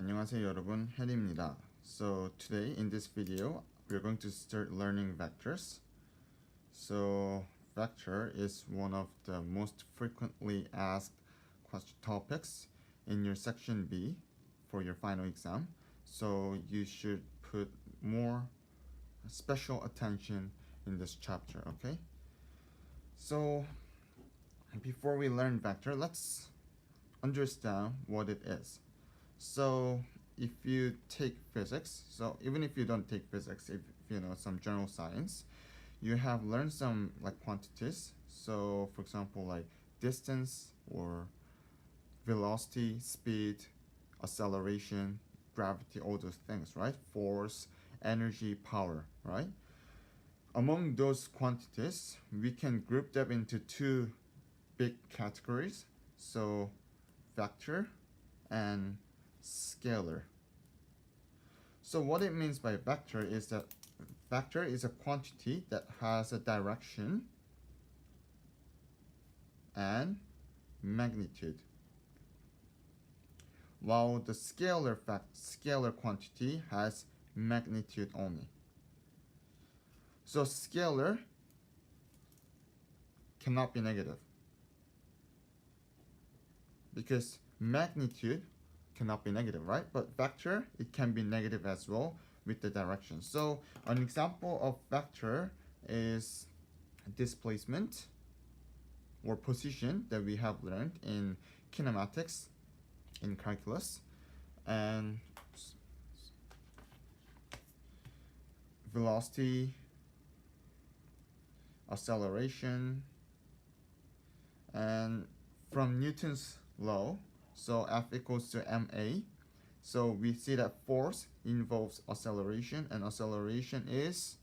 안녕하세요 여러분, 혜리입니다. So today in this video we're going to start learning vectors. So vector is one of the most frequently asked question topics in your section B for your final exam. So you should put more special attention in this chapter, okay? So before we learn vector, let's understand what it is. So if you take physics, so even if you don't take physics, if you know some general science, you have learned some like quantities. So for example, like distance or velocity, speed, acceleration, gravity, all those things, right? Force, energy, power, right? Among those quantities, we can group them into two big categories. So vector and scalar. So what it means by vector is that vector is a quantity that has a direction and magnitude, while the scalar quantity has magnitude only. So scalar cannot be negative because magnitude cannot be negative, right? But vector, it can be negative as well with the direction. So an example of vector is displacement or position that we have learned in kinematics in calculus, and velocity, acceleration, and from Newton's law, so F equals to ma. So we see that force involves acceleration, and acceleration is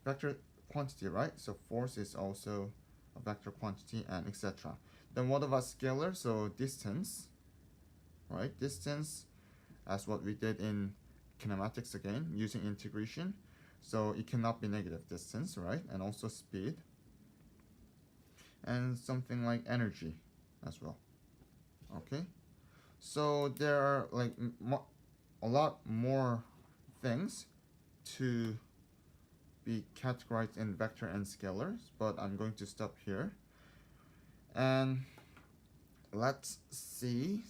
vector quantity, right? So force is also a vector quantity, and etc. Then what about scalar? So distance, right? Distance, as what we did in kinematics again, using integration. So it cannot be negative distance, right? And also speed, and something like energy as well. Okay, so there are like a lot more things to be categorized in vector and scalars, but I'm going to stop here and let's see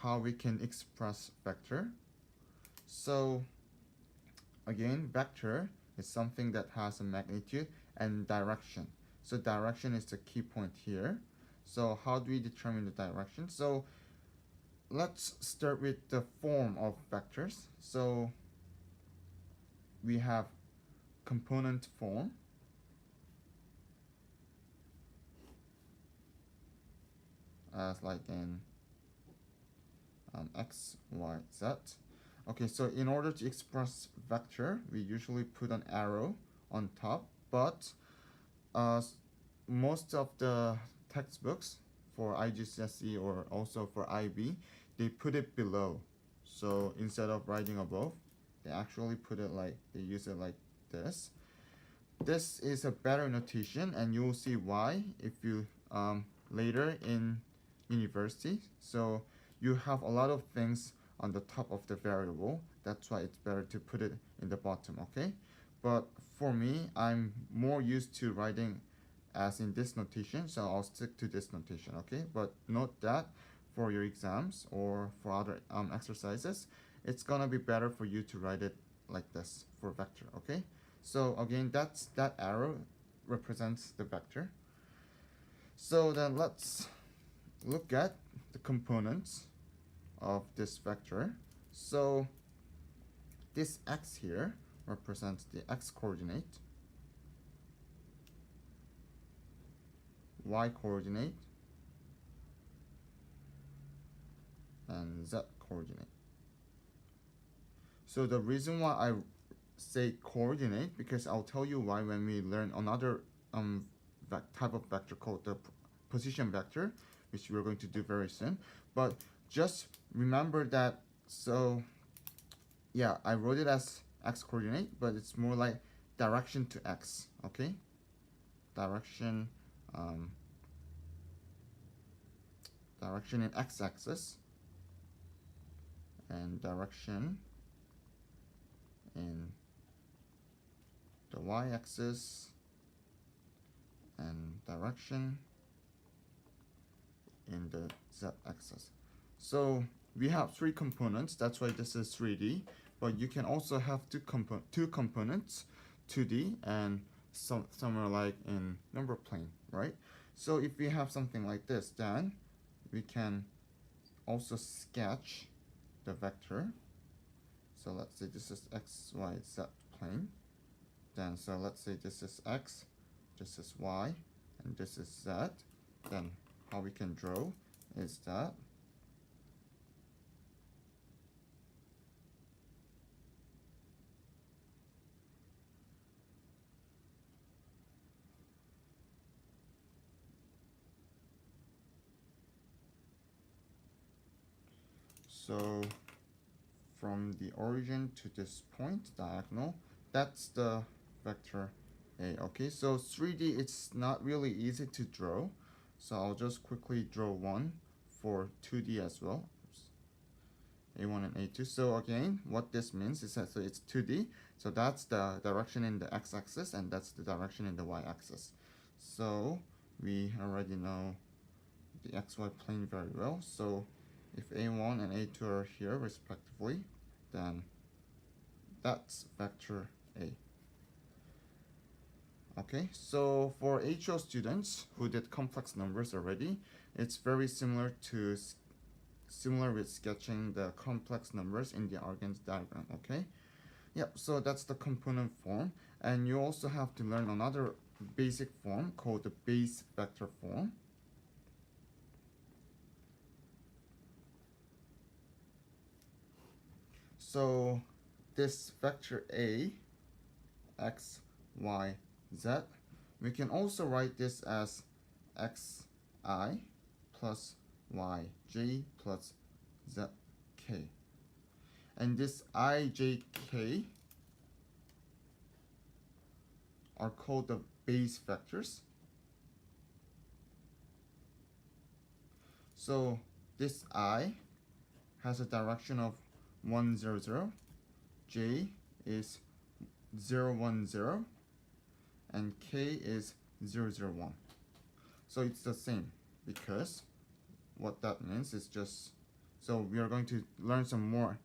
how we can express vector. So again, vector is something that has a magnitude and direction. So direction is the key point here. So how do we determine the direction? So let's start with the form of vectors. So we have component form, as like in x, y, z. Okay, so in order to express vector, we usually put an arrow on top, but most of the textbooks for IGCSE or also for IB, they put it below. So instead of writing above, they actually put it like, they use it like this. This is a better notation, and you'll see why if you later in university. So you have a lot of things on the top of the variable. That's why it's better to put it in the bottom, okay? But for me, I'm more used to writing as in this notation, so I'll stick to this notation, okay? But note that for your exams or for other exercises, it's gonna be better for you to write it like this for vector, okay? So again, that arrow represents the vector. So then let's look at the components of this vector. So this x here represents the x coordinate, y coordinate, and z coordinate. So the reason why I say coordinate, because I'll tell you why when we learn another type of vector called the position vector, which we're going to do very soon. But just remember that, so yeah, I wrote it as x coordinate, but it's more like direction to x, okay? Direction in x-axis. and direction in the y-axis and direction in the z-axis. So we have three components, that's why this is 3D, but you can also have two components, 2D and somewhere like in number plane, right? So if we have something like this, then we can also sketch the vector. So let's say this is x, y, z plane. Then so let's say this is x, this is y, and this is z. Then how we can draw is that so from the origin to this point, diagonal, that's the vector A. Okay, so 3D, it's not really easy to draw. So I'll just quickly draw one for 2D as well. Oops. A1 and A2. So again, what this means is that so it's 2D. So that's the direction in the x-axis and that's the direction in the y-axis. So we already know the xy plane very well. So if A1 and A2 are here respectively, then that's vector A. Okay, so for HO students who did complex numbers already, it's very similar with sketching the complex numbers in the Argand's diagram. Okay, yep, so that's the component form, and you also have to learn another basic form called the base vector form. So this vector A, x, y, z, we can also write this as xi plus yj plus zk. And this I, j, k are called the base vectors. So this I has a direction of 1, 0, 0, j is 0, 1, 0, and k is 0, 0, 1. So it's the same, because what that means is just, so we are going to learn some more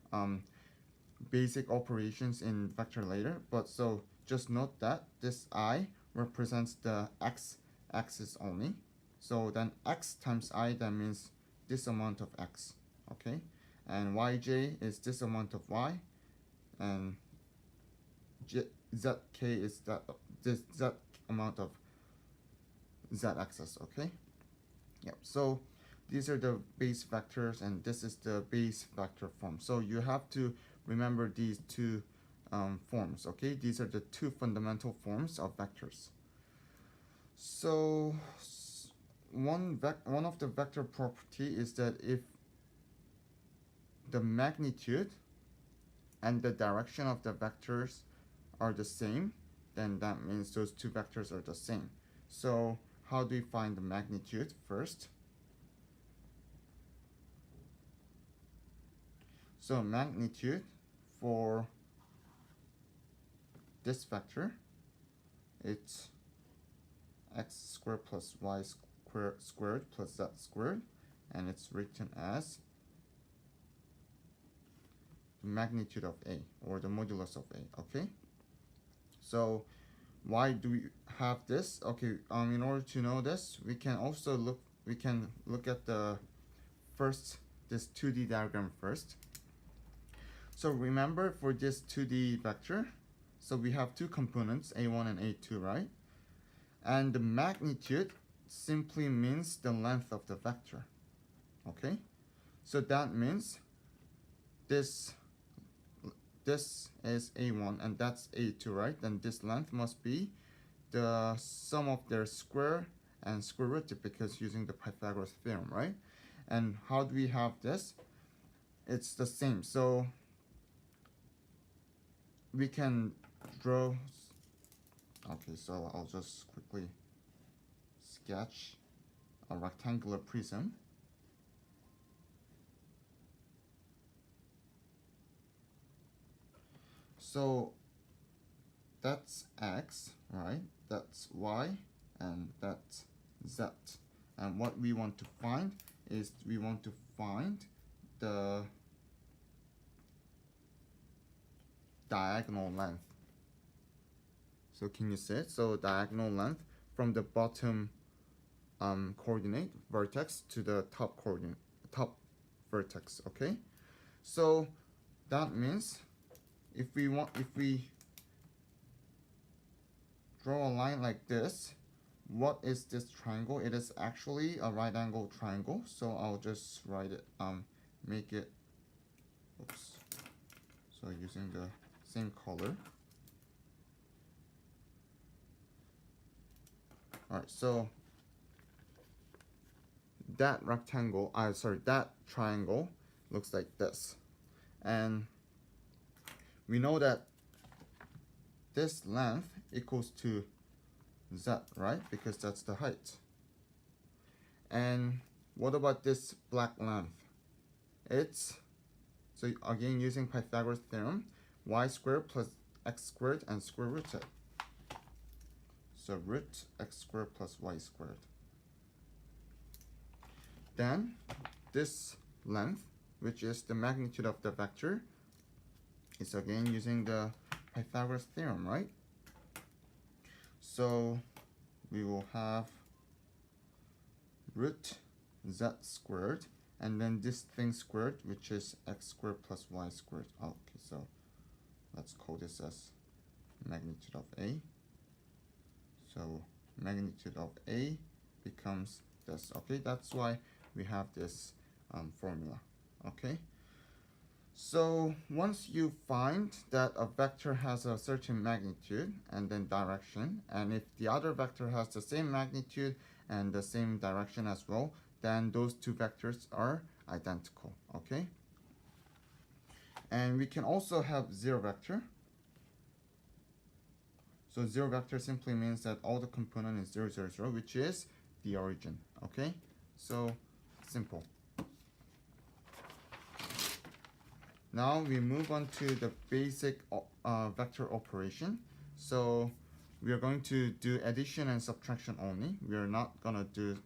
basic operations in vector later, but so just note that this I represents the x-axis only. So then x times I, that means this amount of x, okay? And yj is this amount of y, and zk is this amount of z-axis, okay? Yep, so these are the base vectors, and this is the base vector form. So you have to remember these two forms, okay? These are the two fundamental forms of vectors. So one of the vector property is that if the magnitude and the direction of the vectors are the same, then that means those two vectors are the same. So how do we find the magnitude first? So magnitude for this vector, it's x squared plus y squared plus z squared, and it's written as the magnitude of A, or the modulus of A, okay? So why do we have this? Okay, in order to know this, we can also look at the this 2D diagram first. So remember, for this 2D vector, so we have two components, A1 and A2, right? And the magnitude simply means the length of the vector, okay? So that means this is A1 and that's A2, right? Then this length must be the sum of their square and square root, because using the Pythagoras theorem, right? And how do we have this? It's the same. So we can draw. Okay, so I'll just quickly sketch a rectangular prism. So that's x, right? That's y, and that's z. And what we want to find is we want to find the diagonal length. So can you see it? So diagonal length from the bottom coordinate vertex to the top vertex. Okay, so that means if we draw a line like this, what is this triangle? It is actually a right angle triangle. So I'll just write it, make it, oops, so using the same color. Alright, so that rectangle, that triangle looks like this. And we know that this length equals to z, right? Because that's the height. And what about this black length? It's, so again using Pythagoras theorem, y squared plus x squared and square root it. So root x squared plus y squared. Then this length, which is the magnitude of the vector, is again using the Pythagoras theorem, right? So we will have root z squared, and then this thing squared, which is x squared plus y squared. Okay, so let's call this as magnitude of a. So magnitude of a becomes this. Okay, that's why we have this formula. Okay, so once you find that a vector has a certain magnitude and then direction, and if the other vector has the same magnitude and the same direction as well, then those two vectors are identical. Okay, and we can also have zero vector. So zero vector simply means that all the component is 0, 0, 0, which is the origin. Okay, so simple. Now we move on to the basic vector operation. So we are going to do addition and subtraction only. We are not gonna do,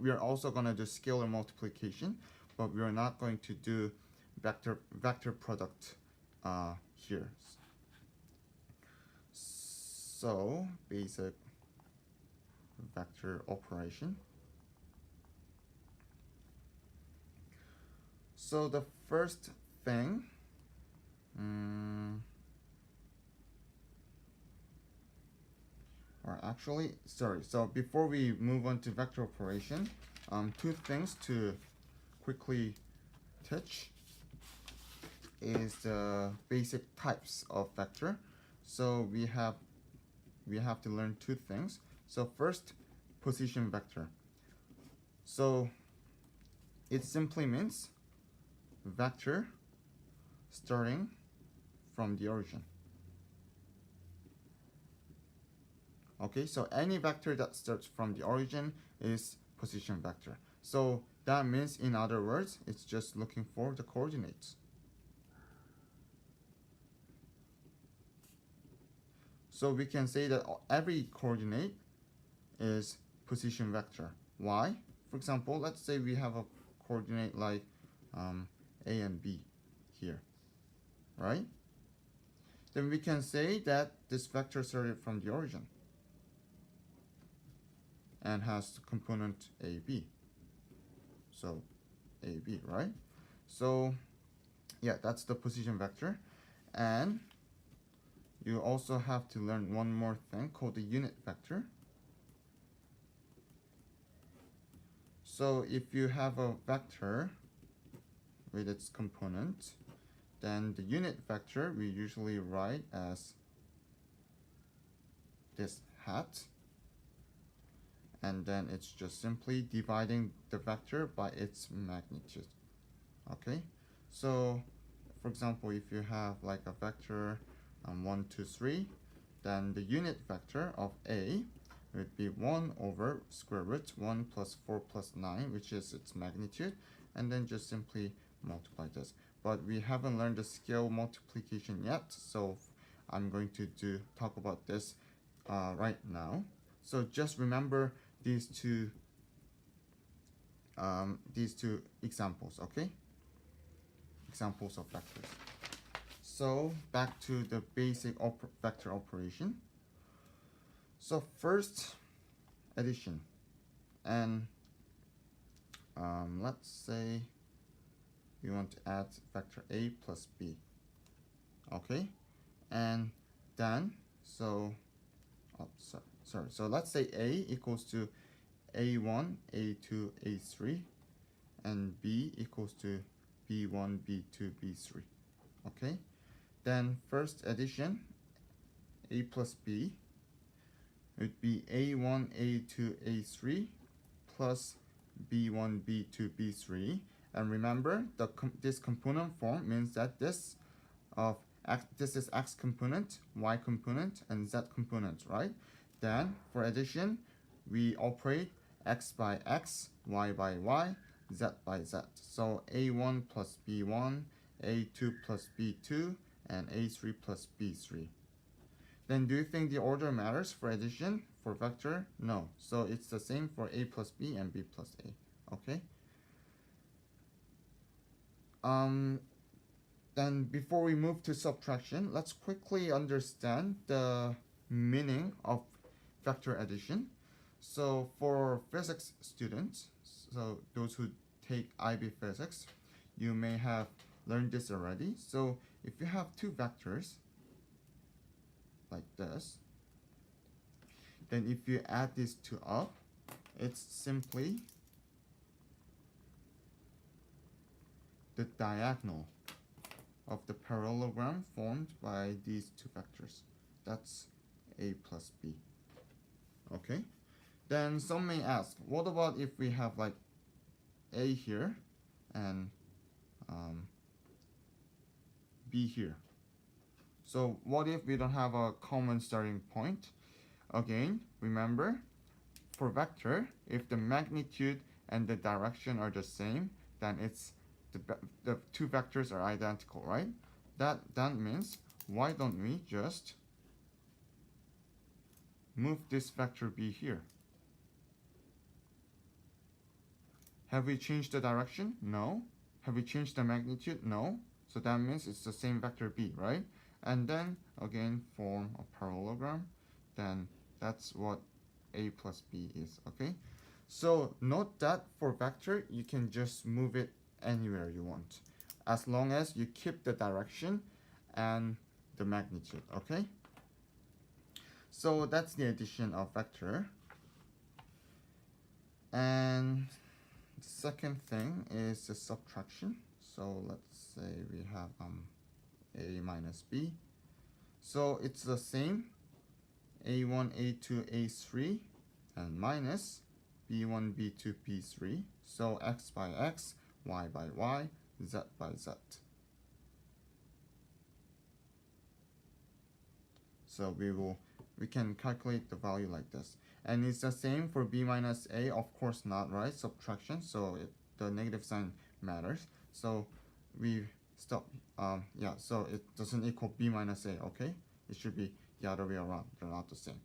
we are also gonna do scalar multiplication, but we are not going to do vector product here. So basic vector operation. So the first thing, or actually, sorry, so before we move on to vector operation, two things to quickly touch is the basic types of vector. So we have to learn two things. So first, position vector. So it simply means vector starting from the origin. Okay, so any vector that starts from the origin is position vector. So that means, in other words, it's just looking for the coordinates. So we can say that every coordinate is position vector. Why? For example, let's say we have a coordinate like A and B here, right? Then we can say that this vector started from the origin and has the component AB. So AB, right? So yeah, that's the position vector. And you also have to learn one more thing called the unit vector. So if you have a vector with its component, then the unit vector we usually write as this hat, and then it's just simply dividing the vector by its magnitude. Okay, so for example, if you have like a vector 1, 2, 3, then the unit vector of A would be 1 over square root 1 plus 4 plus 9, which is its magnitude, and then just simply multiply this. but we haven't learned the scale multiplication yet, so I'm going to talk about this right now. So just remember these two examples, okay? Examples of vectors. So back to the basic vector operation. So first, addition, and let's say we want to add vector a plus b, okay? And then so so let's say a equals to a1, a2, a3, and b equals to b1, b2, b3, okay? Then first addition, a plus b, would be a1, a2, a3 plus b1, b2, b3. And remember, this component form means that this is x component, y component, and z component, right? Then for addition, we operate x by x, y by y, z by z. So a1 plus b1, a2 plus b2, and a3 plus b3. Then do you think the order matters for addition for vector? No. So it's the same for a plus b and b plus a. Okay. Then before we move to subtraction, let's quickly understand the meaning of vector addition. So for physics students, so those who take IB physics, you may have learned this already. So if you have two vectors like this, then if you add these two up, it's simply the diagonal of the parallelogram formed by these two vectors. That's a plus b. Okay? Then some may ask, what about if we have like a here and b here? So what if we don't have a common starting point? Again, remember, for vector, if the magnitude and the direction are the same, then it's the two vectors are identical, right? That means, why don't we just move this vector b here? Have we changed the direction? No. Have we changed the magnitude? No. So that means it's the same vector b, right? And then again form a parallelogram. Then that's what a plus b is, okay? So note that for vector, you can just move it anywhere you want, as long as you keep the direction and the magnitude, okay? So that's the addition of vector. And the second thing is the subtraction. So let's say we have a minus b. So it's the same, a1, a2, a3, and minus b1, b2, b3. So x by x, y by y, z by z. So we can calculate the value like this. And it's the same for b minus a, of course not, right? Subtraction, so the negative sign matters. So we stop, so it doesn't equal b minus a, okay? It should be the other way around, they're not the same.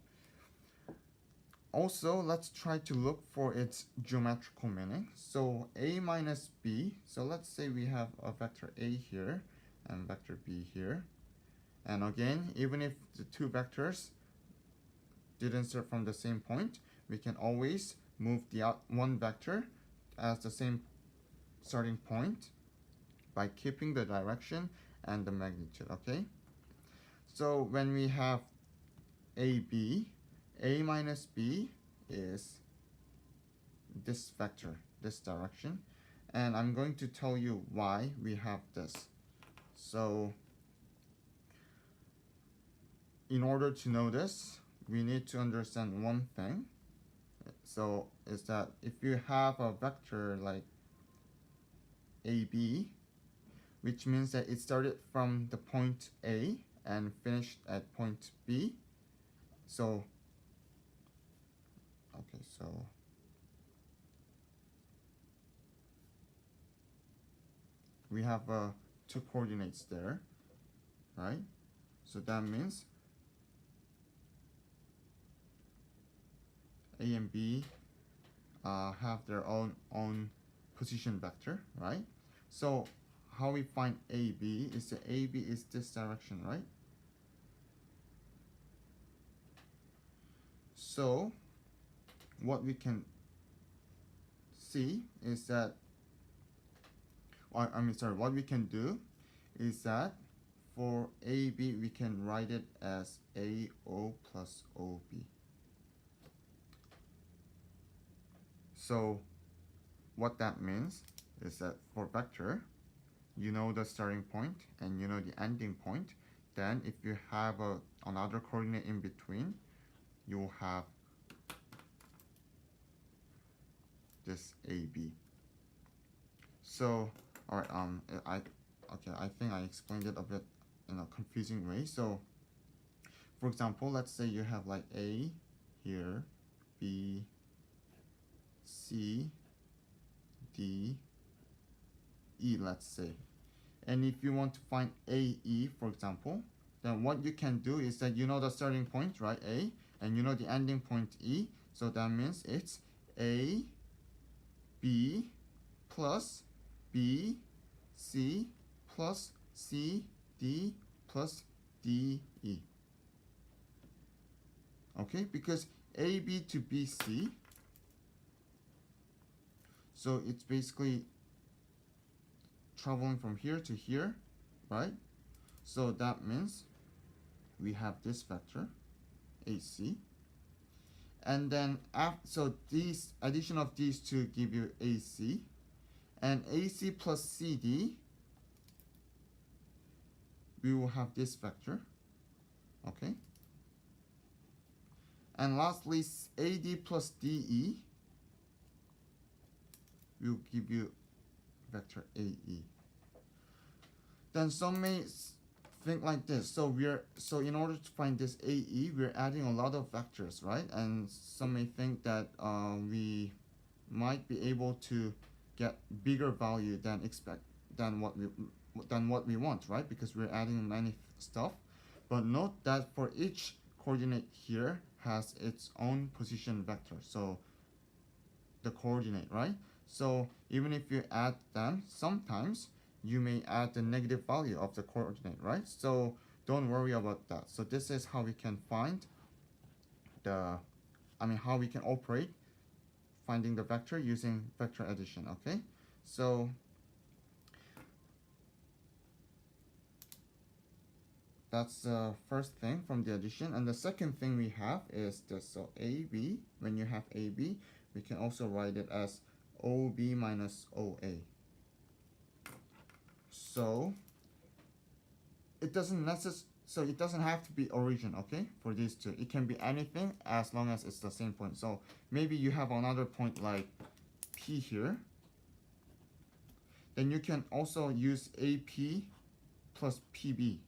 Also, let's try to look for its geometrical meaning. So a minus b, so let's say we have a vector a here and vector b here. And again, even if the two vectors didn't start from the same point, we can always move the one vector as the same starting point by keeping the direction and the magnitude, okay? So when we have AB, a minus b is this vector, this direction, and I'm going to tell you why we have this. So in order to know this, we need to understand one thing. So is that if you have a vector like AB, which means that it started from the point A and finished at point B. So okay, so we have a two coordinates there, right? So that means A and B have their own position vector, right? So how we find AB is that AB is this direction, right? So what we can see is that, what we can do is that for AB we can write it as AO plus OB. So what that means is that for vector, you know the starting point and you know the ending point. Then if you have another coordinate in between, you will have this AB. So alright, I think I explained it a bit in a confusing way. So for example, let's say you have like A here, B, C, D, E, let's say. And if you want to find AE, for example, then what you can do is that you know the starting point, right, A, and you know the ending point E. So that means it's A, B plus B, C plus C, D plus D, E. Okay, because AB to BC, so it's basically traveling from here to here, right? So that means we have this vector AC, and then so these addition of these two give you AC, and AC plus CD, we will have this vector, okay? And lastly, AD plus DE will give you vector AE. Then some may think like this. So in order to find this AE, we're adding a lot of vectors, right? And some may think that we might be able to get bigger value than what we want, right? Because we're adding many stuff. But note that for each coordinate here has its own position vector. So the coordinate, right? So even if you add them, sometimes you may add the negative value of the coordinate, right? So don't worry about that. So this is how we can find how we can operate finding the vector using vector addition, okay? So that's the first thing from the addition. And the second thing we have is this. So AB, when you have AB, we can also write it as OB minus OA. So it doesn't have to be origin, okay, for these two. It can be anything as long as it's the same point. So maybe you have another point like P here. Then you can also use AP plus PB,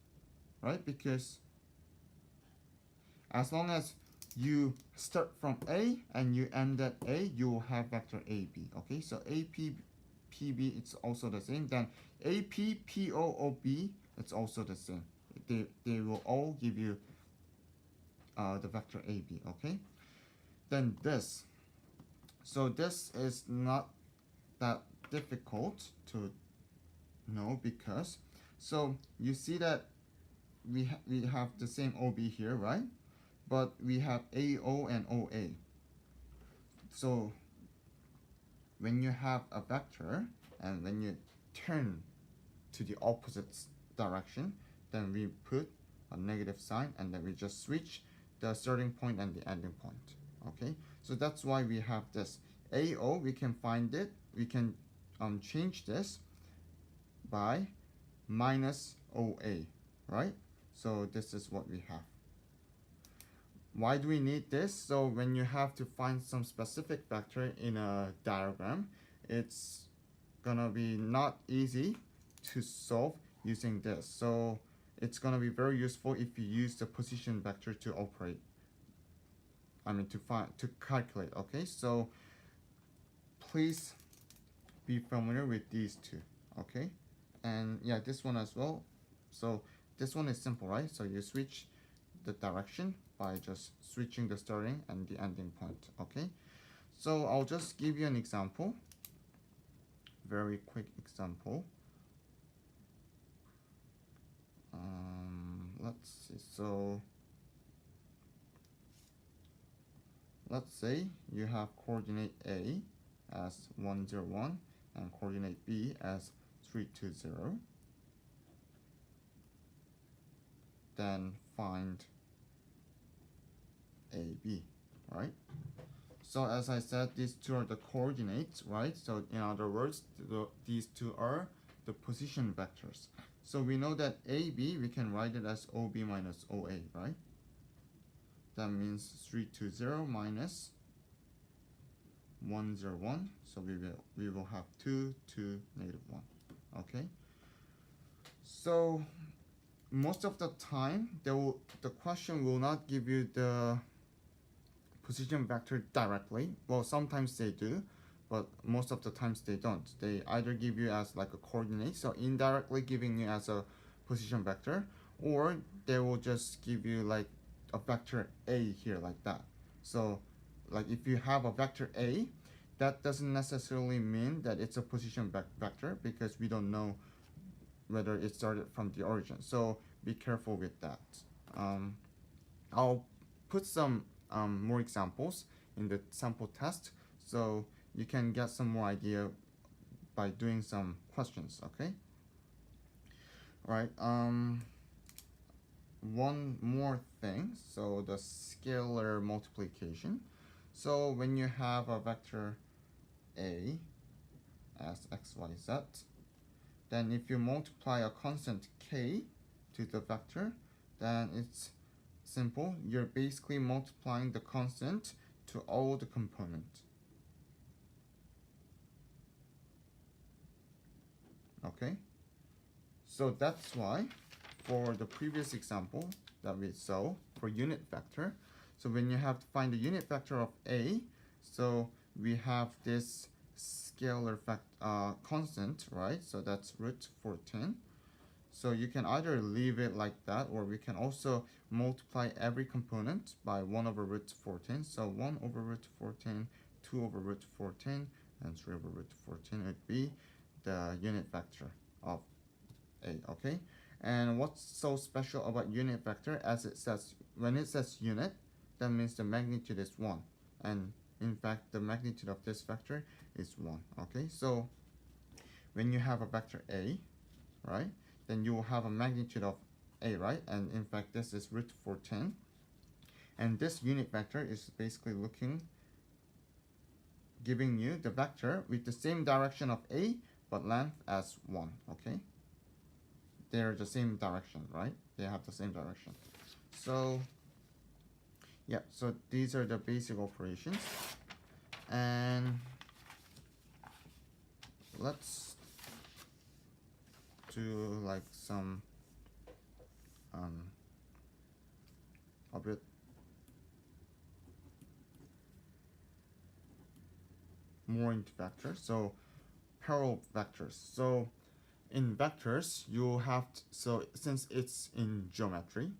right? Because as long as you start from A and you end at A, you will have vector AB, okay? So AP, PB, it's also the same. Then AP, PO, OB, it's also the same. They will all give you the vector AB, okay? Then this. So this is not that difficult to know because, so you see that we have the same OB here, right? But we have AO and OA. So when you have a vector and when you turn to the opposite direction, then we put a negative sign and then we just switch the starting point and the ending point, okay? So that's why we have this AO. We can find it, we can change this by minus OA, right? So this is what we have. Why do we need this? So when you have to find some specific vector in a diagram, it's gonna be not easy to solve using this. So it's gonna be very useful if you use the position vector to operate. To calculate, okay? So please be familiar with these two, okay? and yeah, this one as well. So this one is simple, right? So you switch the direction by just switching the starting and the ending point. Okay, so I'll just give you an example, very quick example. Let's see. So let's say you have coordinate A as 1, 0, 1 and coordinate B as 3, 2, 0. Then find AB, right? So as I said, these two are the coordinates, right? So in other words, these two are the position vectors. So we know that AB, we can write it as OB minus OA, right? That means 3, 2, 0 minus 1, 0, 1. So we will have 2, 2, negative 1. Okay. So most of the time, the question will not give you the position vector directly. Well, sometimes they do, but most of the times they don't. They either give you as like a coordinate, so indirectly giving you as a position vector, or they will just give you like a vector A here like that. So like if you have a vector A, that doesn't necessarily mean that it's a position vector, because we don't know whether it started from the origin. So be careful with that. I'll put some more examples in the sample test, so you can get some more idea by doing some questions. Okay. All right. One more thing. So the scalar multiplication. So when you have a vector A as x, y, z, then if you multiply a constant k to the vector, then it's simple. You're basically multiplying the constant to all the components. Okay? So that's why for the previous example that we saw for unit vector, so when you have to find the unit vector of A, so we have this scalar constant, right? So that's root 14. So you can either leave it like that, or we can also multiply every component by 1 over root 14. So 1 over root 14, 2 over root 14, and 3 over root 14 would be the unit vector of A, okay? And what's so special about unit vector, as it says, when it says unit, that means the magnitude is 1. And in fact, the magnitude of this vector is 1, okay? So when you have a vector A, right, then you will have a magnitude of A, right? And in fact, this is root 14. And this unit vector is basically giving you the vector with the same direction of A, but length as 1, okay? They're the same direction, right? They have the same direction. So, yeah, so these are the basic operations. And let's do like some a bit more into vectors. So parallel vectors. So in vectors, you have to, so since it's in geometry,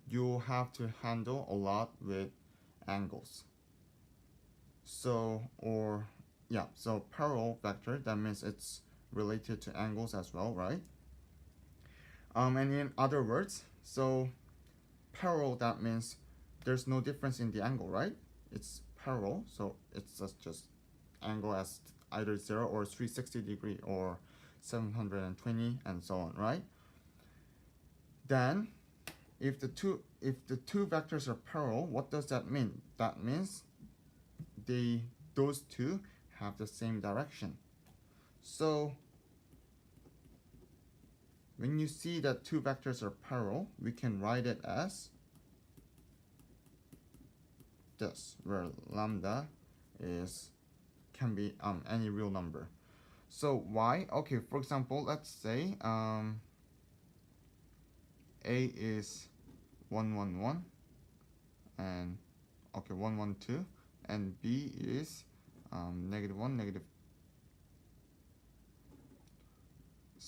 you have to handle a lot with angles. So, or yeah, so parallel vector, that means it's related to angles as well, right? And in other words, so parallel, that means there's no difference in the angle, right? It's parallel, so it's just angle as either 0 or 360 degree or 720 and so on, right? Then if the two vectors are parallel, what does that mean? That means those two have the same direction. So when you see that two vectors are parallel, we can write it as this, where lambda can be any real number. So why? Okay, for example, let's say A is 1, 1, 1, and okay, 1, 1, 2, and B is -1,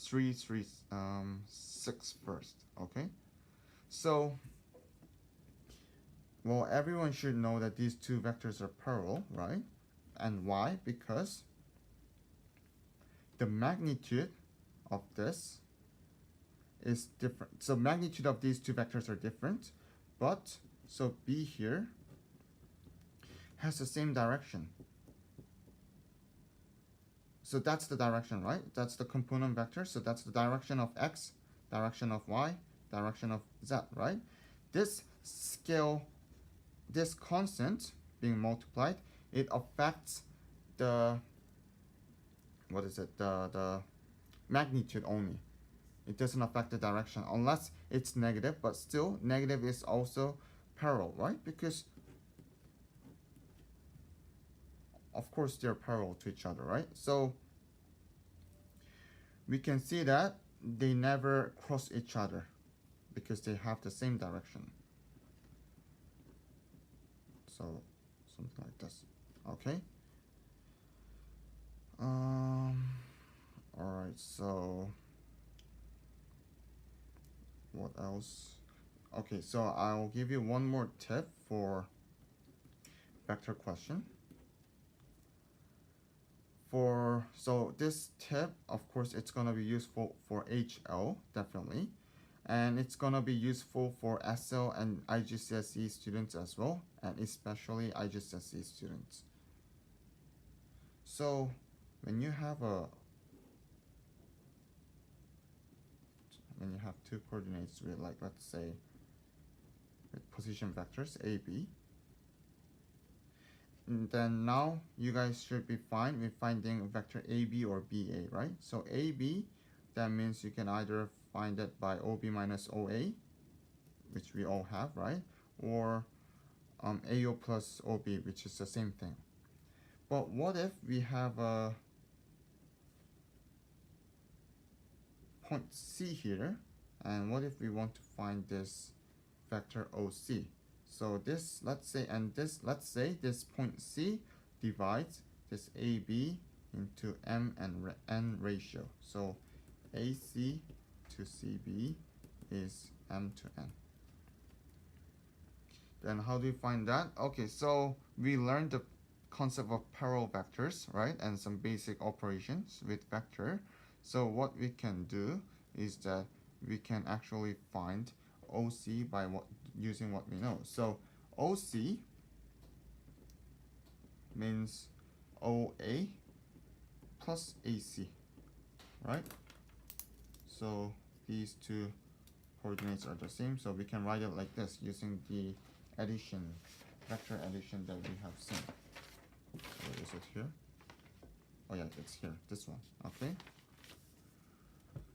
3, 3, 6 first. Okay, so well, everyone should know that these two vectors are parallel, right? And why? Because the magnitude of this is different. So magnitude of these two vectors are different, but so B here has the same direction. So that's the direction, right? That's the component vector. So that's the direction of x, direction of y, direction of z, right? This scale, this constant being multiplied, it affects the, what is it, the magnitude only. It doesn't affect the direction unless it's negative, but still negative is also parallel, right? Because of course they're parallel to each other, right? So we can see that they never cross each other because they have the same direction. So something like this. Okay. Alright, so what else? Okay, so I'll give you one more tip for vector question. So this tip, of course, it's gonna be useful for HL, definitely. And it's gonna be useful for SL and IGCSE students as well, and especially IGCSE students. So when you have two coordinates with, like, let's say with position vectors A, B, and then now you guys should be fine with finding vector AB or BA, right? So AB, that means you can either find it by OB minus OA, which we all have, right? Or AO plus OB, which is the same thing. But what if we have a point C here, and what if we want to find this vector OC? So this, let's say this point C divides this AB into M and N ratio. So AC to CB is M to N. Then how do we find that? Okay, so we learned the concept of parallel vectors, right? And some basic operations with vector. So what we can do is that we can actually find OC by using what we know. So OC means OA plus AC, right? So these two coordinates are the same, so we can write it like this using the vector addition that we have seen. Where is it here? Oh yeah, it's here, this one, okay?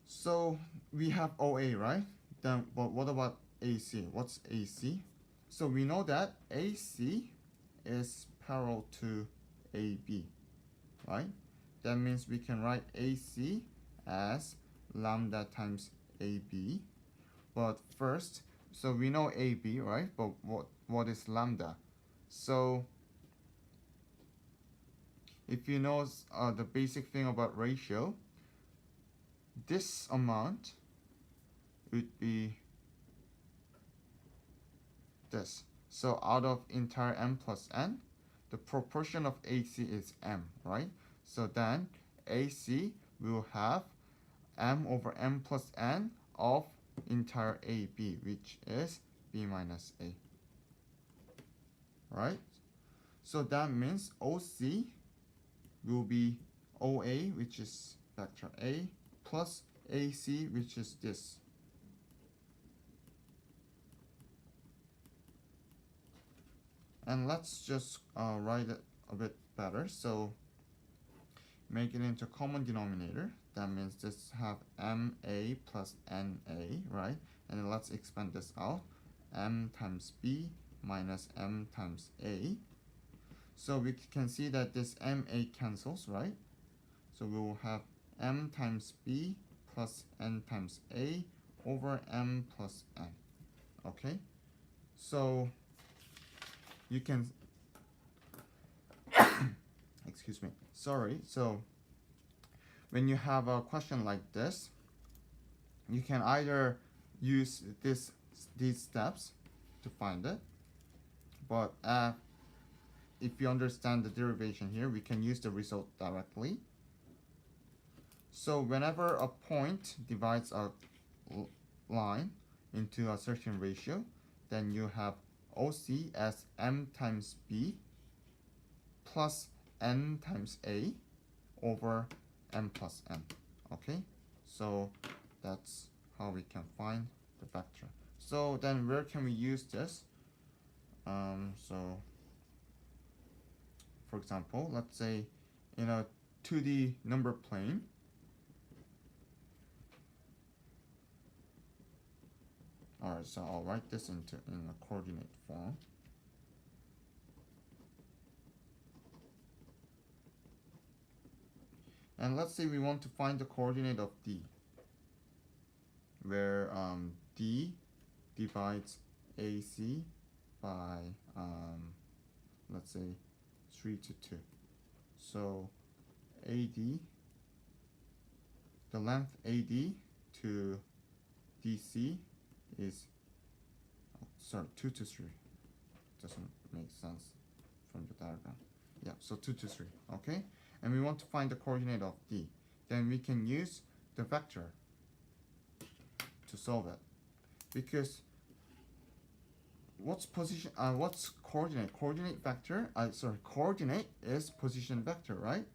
So we have OA, right? Then what about AC? What's AC? So we know that AC is parallel to AB, right? That means we can write AC as lambda times AB. But first, so we know AB, right? But what is lambda? So if you know the basic thing about ratio, this amount would be this. So out of entire m plus n, the proportion of AC is m, right? So then AC will have m over m plus n of entire AB, which is b minus a, right? So that means OC will be OA, which is vector A, plus AC, which is this. And let's just write it a bit better. So make it into common denominator. That means this have MA plus NA, right? And then let's expand this out. M times B minus M times A. So we can see that this MA cancels, right? So we will have M times B plus N times A over M plus N. Okay? So you can excuse me, sorry. So when you have a question like this, you can either use these steps to find it, but if you understand the derivation here, we can use the result directly. So whenever a point divides a line into a certain ratio, then you have OC as m times b plus n times a over m plus n. Okay, so that's how we can find the vector. So then where can we use this? So for example, let's say in a 2D number plane, alright, so I'll write this in a coordinate form. And let's say we want to find the coordinate of D, where D divides AC by, let's say, 3 to 2. So AD, the length AD to DC is, 2 to 3. Doesn't make sense from the diagram. Yeah, so 2 to 3, okay? And we want to find the coordinate of D. Then we can use the vector to solve it. Because what's coordinate? Coordinate is position vector, right?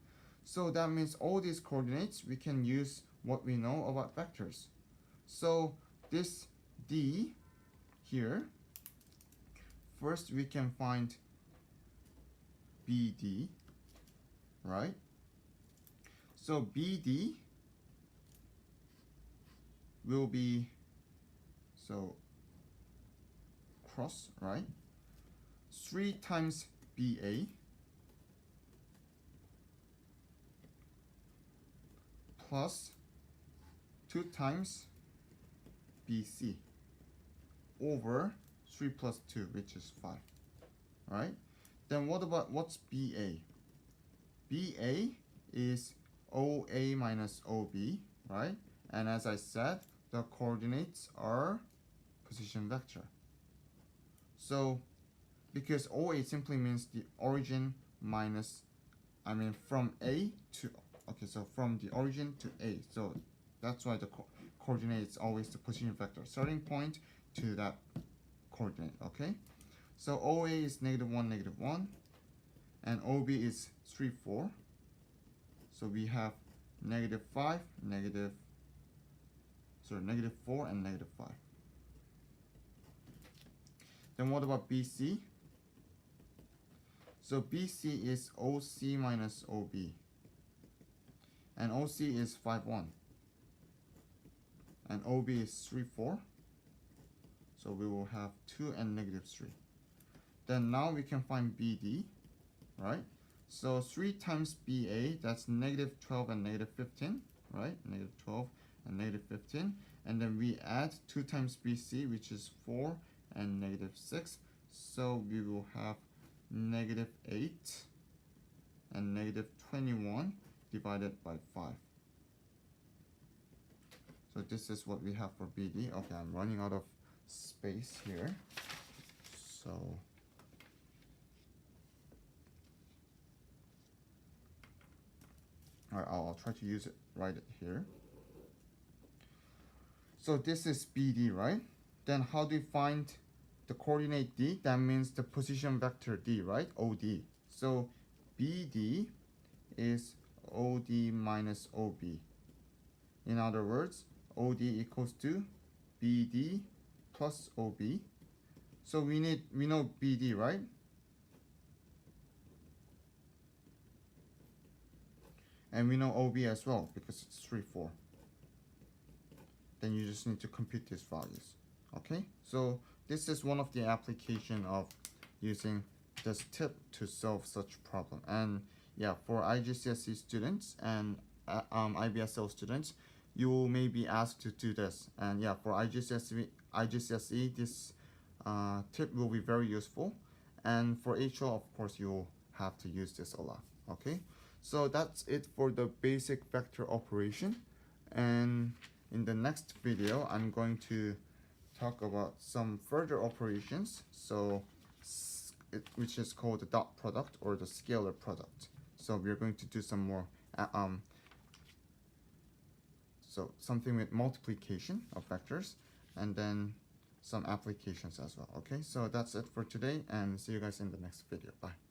So that means all these coordinates, we can use what we know about vectors. So this D here, first we can find BD, right? So BD will be, so cross, right? 3 times BA plus 2 times BC over 3 plus 2, which is 5, right? Then what's BA? BA is OA minus OB, right? And as I said, the coordinates are position vector. So because OA simply means the origin minus, from A to, okay, so from the origin to A. So that's why the coordinate is always the position vector, starting point to that coordinate, okay? So OA is -1, -1, and OB is 3, 4. So we have -5, -4 and -5. Then what about BC? So BC is OC minus OB. And OC is 5, 1. And OB is 3, 4. So we will have 2 and -3. Then now we can find BD, right? So 3 times BA, that's -12 and -15, right? -12 and -15. And then we add 2 times BC, which is 4 and -6. So we will have -8 and -21 divided by 5. So this is what we have for BD. Okay, I'm running out of space here. So alright, I'll try to write it here. So this is BD, right? Then how do you find the coordinate D? That means the position vector D, right? OD. So BD is OD minus OB. In other words, OD equals to BD plus OB. So we know BD, right? And we know OB as well because it's 3, 4. Then you just need to compute these values. Okay? So this is one of the application of using this tip to solve such problem. And yeah, for IGCSE students and IBSL students, you may be asked to do this. And yeah, for IGCSE, this tip will be very useful. And for HL, of course, you'll have to use this a lot. Okay? So that's it for the basic vector operation. And in the next video, I'm going to talk about some further operations, which is called the dot product or the scalar product. So we're going to do some more so something with multiplication of vectors, and then some applications as well. Okay, so that's it for today, and see you guys in the next video. Bye.